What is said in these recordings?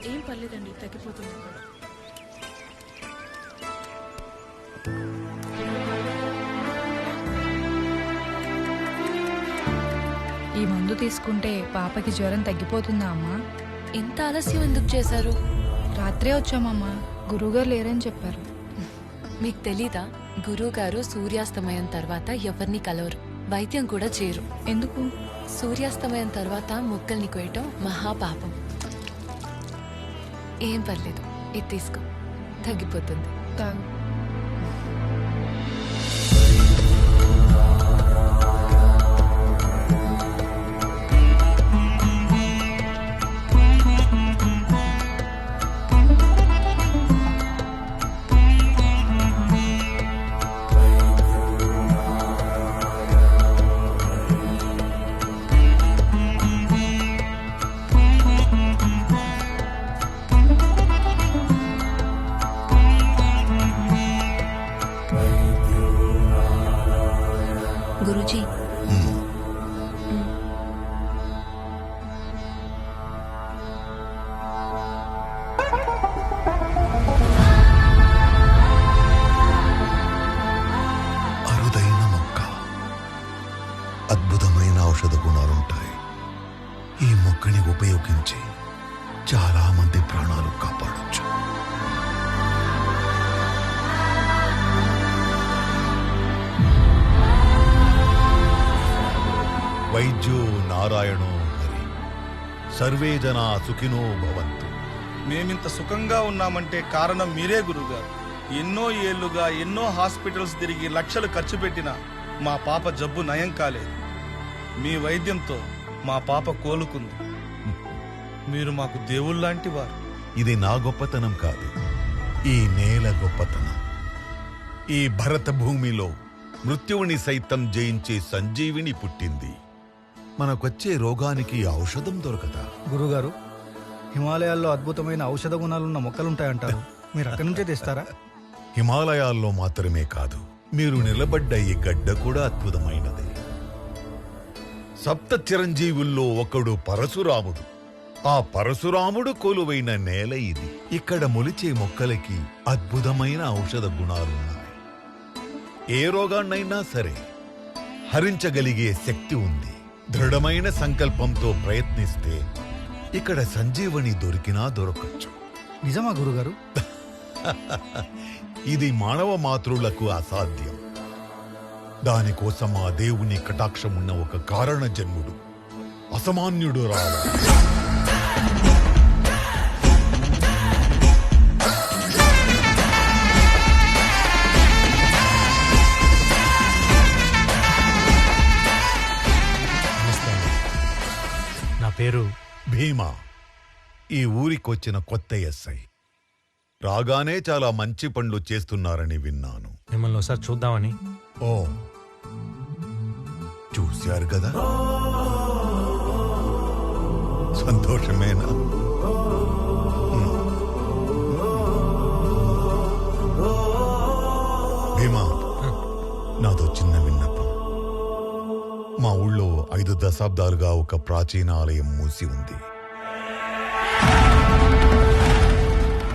ఏం పర్లేదండి, తగ్గిపోతుంది. ఈ మందు తీసుకుంటే పాపకి జ్వరం తగ్గిపోతుందా అమ్మా? ఇంత ఆలస్యం ఎందుకు చేశారు? రాత్రే వచ్చామమ్మా, గురువుగారు లేరని చెప్పారు. మీకు తెలీదా, గురువుగారు సూర్యాస్తమయం తర్వాత ఎవరిని కలవరు, వైద్యం కూడా చేయరు. ఎందుకు? సూర్యాస్తమయం తర్వాత మొక్కల్ని కోయటం మహాపాపం. ఏం పర్లేదు, ఇది తీసుకో, తగ్గిపోతుంది. తాగు. గురూజీ, అరుదైన మొక్క, అద్భుతమైన ఔషధ గుణాలుంటాయి. ఈ మొక్కని ఉపయోగించి చాలా మంది ప్రాణాలు కాపాడొచ్చు. వైద్యో నారాయణో హరి, సర్వే జనా సుఖినో భవంతు. మేమింత సుఖంగా ఉన్నామంటే కారణం మీరే గురుగారు. ఎన్నో ఏళ్లుగా ఎన్నో హాస్పిటల్స్ తిరిగి లక్షలు ఖర్చు పెట్టినా మా పాప జబ్బు నయం కాలేదు. మీ వైద్యంతో మా పాప కోలుకుంది. మీరు మాకు దేవుళ్ళలాంటి వారు. ఇది నా గొప్పతనం కాదు, ఈ నేల గొప్పతనం. ఈ భరత భూమిలో మృత్యువుని సైతం జయించే సంజీవిని పుట్టింది. మనకొచ్చే రోగానికి ఔషధం దొరకదా? గురుగారు, హిమాలయాల్లో అద్భుతమైన ఔషధ గుణాలున్న మొక్కలుంటాయంటారు, మీరు అక్కడి నుంచే తెస్తారా? హిమాలయాల్లో మాత్రమే కాదు, మీరు నిలబడ్డ ఈ గడ్డ కూడా అద్భుతమైనది. సప్త చిరంజీవుల్లో ఒకడు పరశురాముడు. ఆ పరశురాముడు కొలువైన నేల ఇది. ఇక్కడ మొలిచే మొక్కలకి అద్భుతమైన ఔషధ గుణాలున్నాయి. ఏ రోగాన్నైనా సరే హరించగలిగే శక్తి ఉంది. దృఢమైన సంకల్పంతో ప్రయత్నిస్తే ఇక్కడ సంజీవని దొరికినా దొరకచ్చు. నిజమా గురుగారు? ఇది మానవ మాతృలకు అసాధ్యం. దానికోసం ఆ దేవుని కటాక్షమున్న ఒక కారణ జన్ముడు, అసామాన్యుడు రావాలి. పేరు భీమా. ఈ ఊరికొచ్చిన కొత్త ఎస్ఐ. రాగానే చాలా మంచి పనులు చేస్తున్నారని విన్నాను. మిమ్మల్ని ఒకసారి చూద్దామని. ఓ, చూశారు కదా, సంతోషమేనా? భీమా, నాదో చిన్న విన్నపం. మా ఊళ్ళో 5 దశాబ్దాలుగా ఒక ప్రాచీన ఆలయం మూసి ఉంది.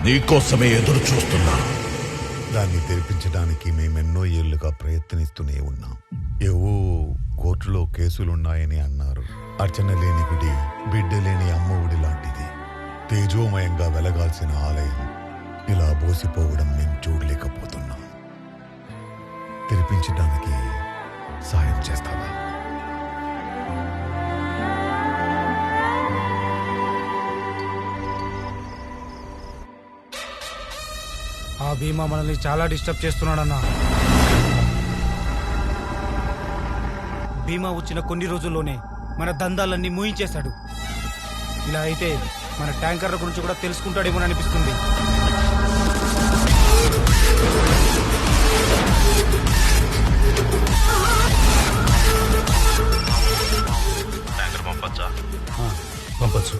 నీకోసమే ఎదురు చూస్తున్నా. దాన్ని తెరిపించడానికి మేమెన్నో ఏళ్లుగా ప్రయత్నిస్తూనే ఉన్నాం. ఏవో కోర్టులో కేసులున్నాయని అన్నారు. అర్చన లేని గుడి, బిడ్డ లేని అమ్మఒడి లాంటిది. తేజోమయంగా వెలగాల్సిన ఆలయం ఇలా బోసిపోవడం మేము చూడలేకపోతున్నాం. తెరిపించడానికి సాయం చేస్తావా? ఆ భీమా మనల్ని చాలా డిస్టర్బ్ చేస్తున్నాడన్నా. భీమా వచ్చిన కొన్ని రోజుల్లోనే మన దందాలన్నీ మూయించేశాడు. ఇలా అయితే మన ట్యాంకర్ల గురించి కూడా తెలుసుకుంటాడేమో అనిపిస్తుంది. ట్యాంకర్ పంపచ్చా? పంపచ్చు.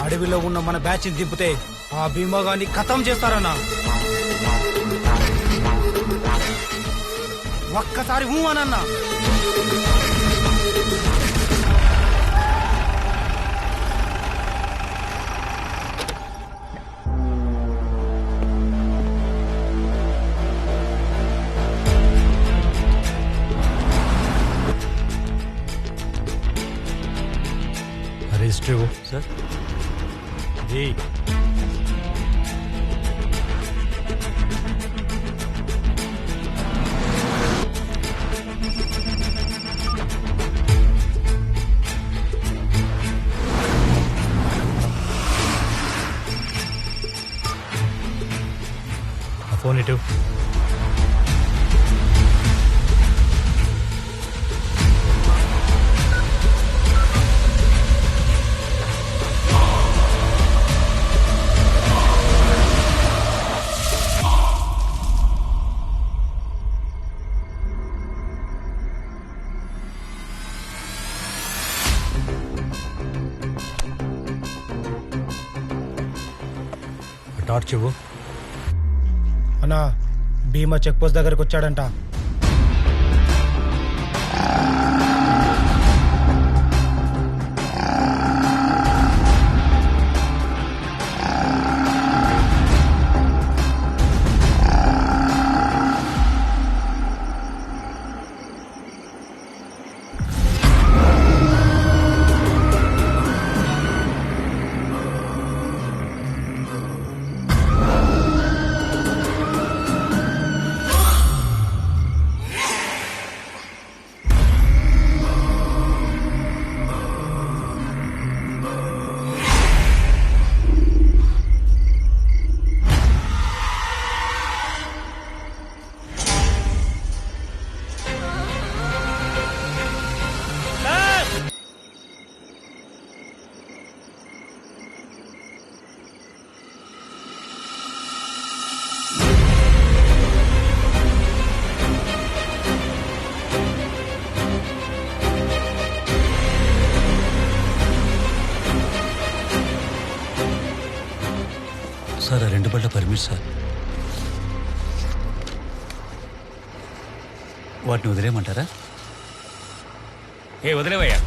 అడవిలో ఉన్న మన బ్యాచ్ దింపితే ఆ భీమాగాన్ని ఖతం చేస్తారన్నా. ఒక్కసారి ఊ అనన్నా. రిజిస్టర్ ఇవ్వు. సార్ ఇది ఆ ఫోన్ ఇటు. టార్చ్ ఇవ్వు. అన్నా భీమా చెక్ పోస్ట్ దగ్గరకు వచ్చాడంట. సార్ 2 బళ్ళ పర్మిట్ సార్. వాటిని వదిలేయమంటారా? వదిలేవయ్యా.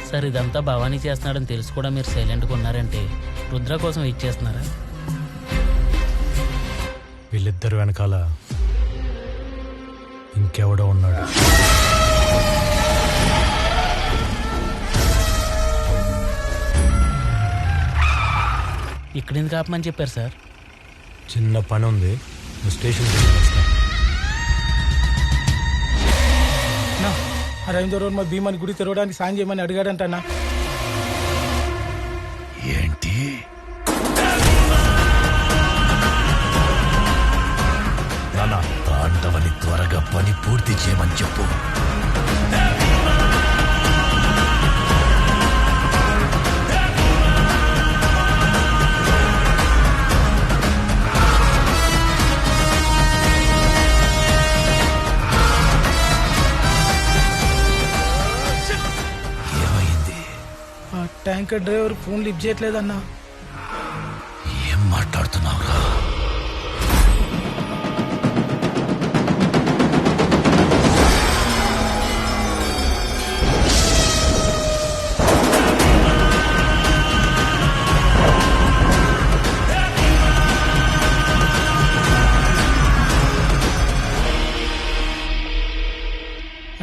సార్ ఇదంతా భవానీ చేస్తున్నాడని తెలుసు కూడా మీరు సైలెంట్గా ఉన్నారంటే రుద్ర కోసం వెయిట్ చేస్తున్నారా? వీళ్ళిద్దరు వెనకాల ఇంకెవడో ఉన్నాడు. ఇక్కడ ఎందుకు ఆపమని చెప్పారు సార్? చిన్న పని ఉంది, నువ్వు స్టేషన్కి వస్తా. అరవిందో రోజు మా భీమాని గుడి తెరవడానికి సాయం చేయమని అడిగాడంట అన్న. ఏంటి? నానా తాండవని త్వరగా పని పూర్తి చేయమని చెప్పు. ట్యాంకర్ డ్రైవర్ ఫోన్ లిఫ్ట్ చేయట్లేదన్నా. ఏం మాట్లాడుతున్నావురా?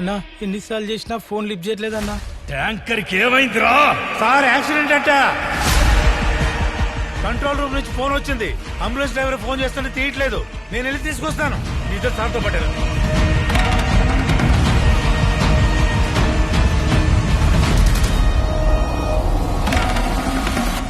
అన్నా ఎన్నిసార్లు చేసినా ఫోన్ లిఫ్ట్ చేయట్లేదన్నా. ట్యాంకర్కి ఏమైందిరా? సార్ యాక్సిడెంట్ అంట. కంట్రోల్ రూమ్ నుంచి ఫోన్ వచ్చింది. అంబులెన్స్ డ్రైవర్ ఫోన్ చేస్తుంటే తీయట్లేదు. నేను వెళ్ళి తీసుకొస్తాను. నీతో సార్తో పట్టాను.